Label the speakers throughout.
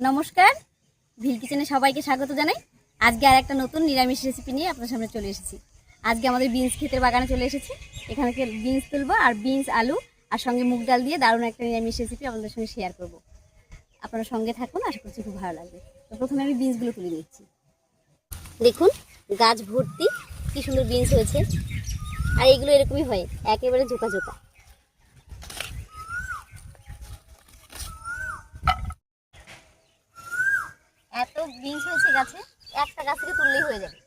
Speaker 1: নমস্কার, ভিল কিচেনে সবাইকে স্বাগত জানাই। আজকে আর একটা নতুন নিরামিষ রেসিপি নিয়ে আপনার সামনে চলে এসেছি। আজকে আমাদের বিনস ক্ষেতের বাগানে চলে এসেছি। এখানে বিনস তুলবো আর বিনস, আলু আর সঙ্গে মুগ ডাল দিয়ে দারুণ একটা নিরামিষ রেসিপি আপনাদের সঙ্গে শেয়ার করব। আপনারা সঙ্গে থাকুন, আশা করছি খুব ভালো লাগবে। তো প্রথমে আমি বিনসগুলো তুলে নিচ্ছি। দেখুন, গাছ ভর্তি কি সুন্দর বিনস হয়েছে। আর এইগুলো এরকমই হয়, একেবারে ঝোঁকা ঝোঁকা। এত বিনস হয়েছে গাছে, একটা গাছ থেকে তুললেই হয়ে যাবে।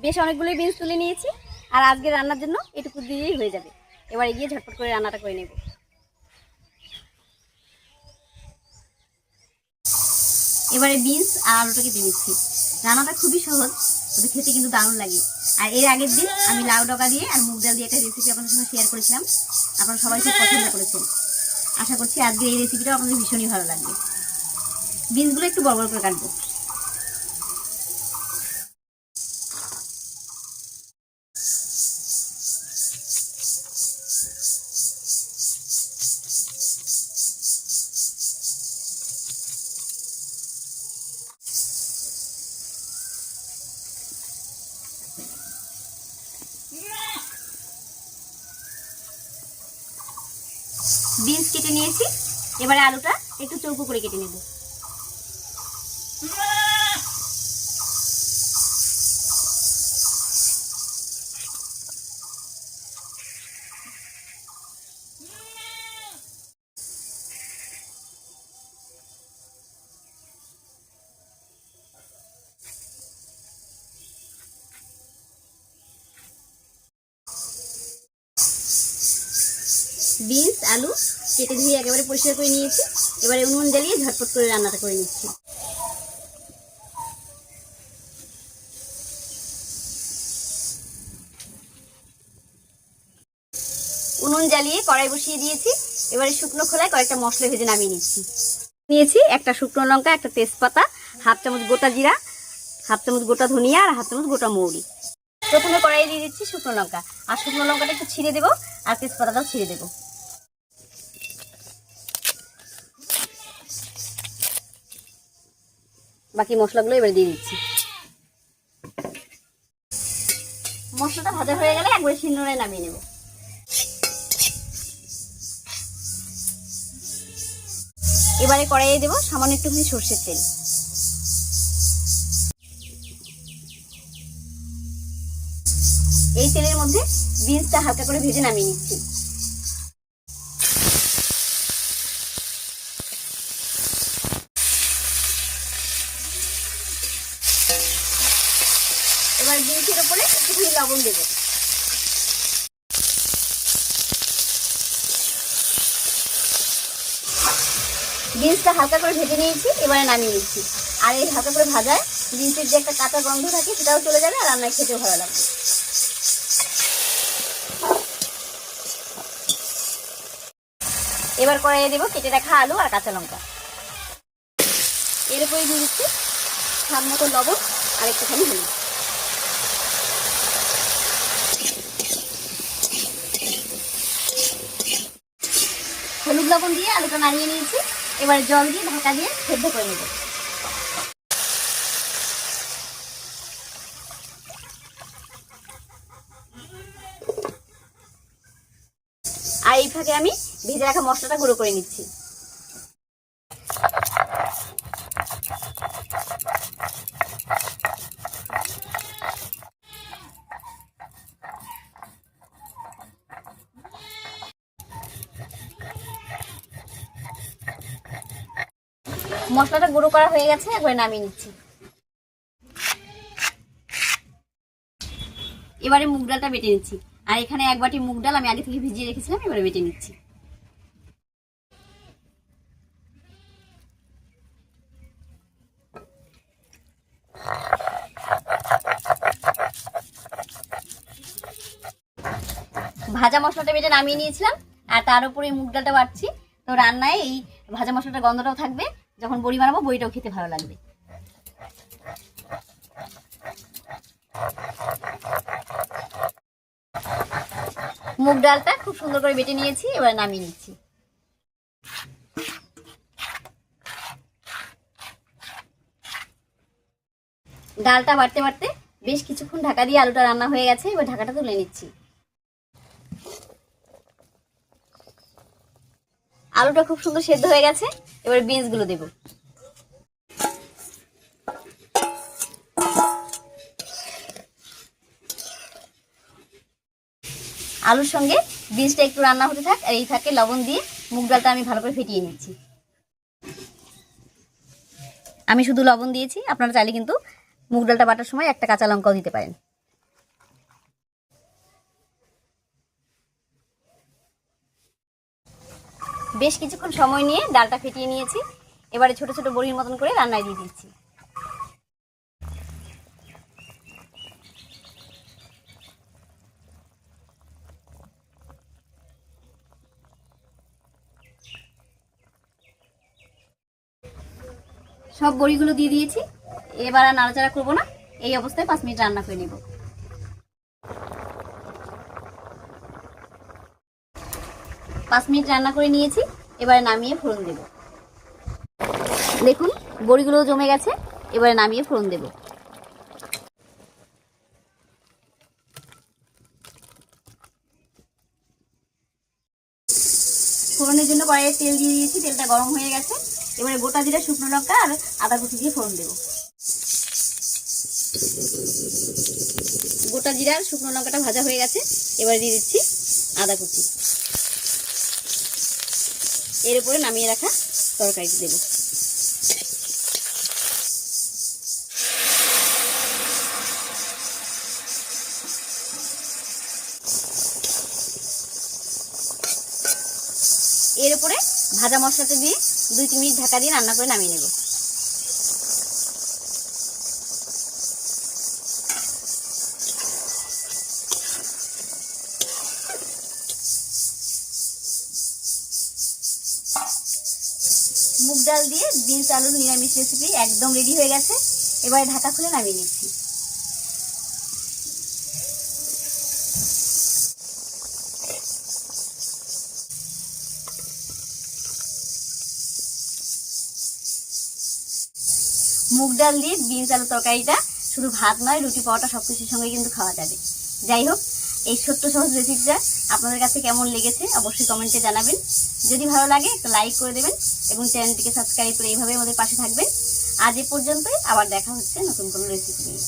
Speaker 1: বেশ অনেকগুলোই বিনস তুলে নিয়েছি, আর আজকে রান্নার জন্য এটুকু দিয়েই হয়ে যাবে। এবারে গিয়ে ঝটপট করে রান্নাটা করে নেব। এবারে বিনস আর আলুটা কেটে নিচ্ছি। রান্নাটা খুবই সহজ, তবে খেতে কিন্তু দারুণ লাগে। আর এর আগের দিন আমি লাউ ডগা দিয়ে আর মুগ ডাল দিয়ে একটা রেসিপি আপনাদের সঙ্গে শেয়ার করেছিলাম। আপনারা সবাই খুব পছন্দ করেছেন। আশা করছি আজকে এই রেসিপিটাও আপনাদের ভীষণই ভালো লাগবে। বিনসগুলো একটু বড় বড় করে কাটবো। বিনস কেটে নিয়েছি, এবারে আলুটা একটু চৌকো করে কেটে নেব। বিনস আলু কেটে ধুয়ে একেবারে পরিষ্কার করে নিয়েছি। এবারে উনুন জ্বালিয়ে ঝটপট করে রান্নাটা করে নিচ্ছি। উনুন জ্বালিয়ে কড়াই বসিয়ে দিয়েছি। এবারে শুকনো খোলায় কয়েকটা মশলা ভেজে নামিয়ে নিচ্ছি। নিয়েছি একটা শুকনো লঙ্কা, একটা তেজপাতা, হাফ চামচ গোটা জিরা, হাফ চামচ গোটা ধনিয়া আর হাফ চামচ গোটা মৌরি। প্রথমে কড়াইয়ে দিয়ে দিচ্ছি শুকনো লঙ্কা, আর শুকনো লঙ্কাটা একটু ছিঁড়ে দেবো, আর তেজপাতাটাও ছিঁড়ে দেবো। বাকি মশলাগুলো এবারে দিয়ে দিচ্ছি। মশলাটা ভাজা হয়ে গেলে একবারে শিলনোড়ায় নামিয়ে নেব। এবারে কড়াইয়ে দেবো সামান্য একটুখানি সর্ষের তেল। এই তেলের মধ্যে বিনসটা হালকা করে ভেজে নামিয়ে নিচ্ছি। এবার বিনসের উপরে একটুখানি লবণ দেবো। বিনসটা হালকা করে ভেজে নিয়েছি, এবারে নামিয়ে নিচ্ছি। আর এই হালকা করে ভাজায় বিনসের যে একটা কাঁচা গন্ধ থাকে সেটাও চলে যাবে, আর রান্নায় খেতেও ভালো লাগবে। এবার কড়াইয়ে দেবো কেটে রাখা আলু আর কাঁচা লঙ্কা। এর উপরে দিয়ে দিচ্ছি স্বাদ মতো লবণ আর একটুখানি হলুদ। হলুদ লবণ দিয়ে আলুটা নাড়িয়ে নিয়েছি। এবারে জল দিয়ে ঢাকা দিয়ে সেদ্ধ করে নেব। আর এই ফাঁকে আমি ভেজে রাখা মশলাটা গুঁড়ো করে নিচ্ছি। মশলাটা গুঁড়ো করা হয়ে গেছে, একবার নামিয়ে নিচ্ছি। এবারে মুগ ডালটা বেটে নিচ্ছি। আর এখানে এক বাটি মুগ ডাল আমি আগে থেকে ভিজিয়ে রেখেছিলাম, এবারে বেটে নিচ্ছি। ভাজা মশলাটা বেটে নামিয়ে নিয়েছিলাম, আর তার উপরে মুগ ডালটা বাটছি। তো রান্নায় এই ভাজা মশলাটার গন্ধটাও থাকবে, যখন বড়ি বানাবো বড়িটাও খেতে ভালো লাগবে। মুগ ডালটা খুব সুন্দর করে বেটে নিয়েছি, এবার নামিয়ে নিচ্ছি। ডালটা বাটতে বাটতে বেশ কিছুক্ষণ ঢাকা দিয়ে আলুটা রান্না হয়ে গেছে, এবার ঢাকাটা তুলে নিচ্ছি। আলুটা খুব সুন্দর সেদ্ধ হয়ে গেছে, এবার বিনস গুলো দেব। আলুর সঙ্গে বিনসটা একটু রান্না হতে থাক, আর এই থাকে লবণ দিয়ে মুগ ডালটা আমি ভালো করে ফেটিয়ে নিচ্ছি। আমি শুধু লবণ দিয়েছি, আপনারা চাইলে কিন্তু মুগ ডালটা বাটার সময় একটা কাঁচা লঙ্কাও দিতে পারেন। বেশ কিছুক্ষণ সময় নিয়ে ডালটা ফেটিয়ে নিয়েছি, এবারে ছোট ছোট বড়ির মতন করে রান্নায় দিয়ে দিচ্ছি। সব বড়িগুলো দিয়ে দিয়েছি, এবার আর নাড়াচাড়া করবো না, এই অবস্থায় 5 মিনিট রান্না করে নেব। 5 মিনিট রান্না করে নিয়েছি, এবারে নামিয়ে ফোড়ন দেব। দেখুন বড়িগুলো জমে গেছে, এবারে নামিয়ে ফোড়ন দেব। ফোড়নের জন্য কড়াইয়ে তেল দিয়ে দিয়েছি, তেলটা গরম হয়ে গেছে, এবারে গোটা জিরা, শুকনো লঙ্কা আর আদা কুচি দিয়ে ফোড়ন দেব। গোটা জিরা আর শুকনো লঙ্কাটা ভাজা হয়ে গেছে, এবারে দিয়ে দিচ্ছি আদা কুচি। এর উপরে নামিয়ে রাখা তরকারিটা দেব। এর উপরে ভাজা মশলাটা দিয়ে 2-3 মিনিট ঢাকা দিয়ে রান্না করে নামিয়ে নেব। মুগ ডাল দিয়ে বিনস আলুর নিরামিষ রেসিপি একদম রেডি হয়ে গেছে, এবারে ঢাকা খুলে নামিয়ে নিচ্ছি। মুগ ডাল দিয়ে বিনস আলু তরকারিটা শুধু ভাত নয়, রুটি, পরোটা সবকিছুর সঙ্গে কিন্তু খাওয়া যাবে। যাই হোক, এই ছোট্ট সহজ রেসিপিটা আপনাদের কাছে কেমন লেগেছে অবশ্যই কমেন্টে জানাবেন। যদি ভালো লাগে একটা লাইক করে দেবেন এবং চ্যানেলটিকে সাবস্ক্রাইব করে এইভাবে আমাদের পাশে থাকবেন। আজ এ পর্যন্তই, আবার দেখা হচ্ছে নতুন কোনো রেসিপি নিয়ে।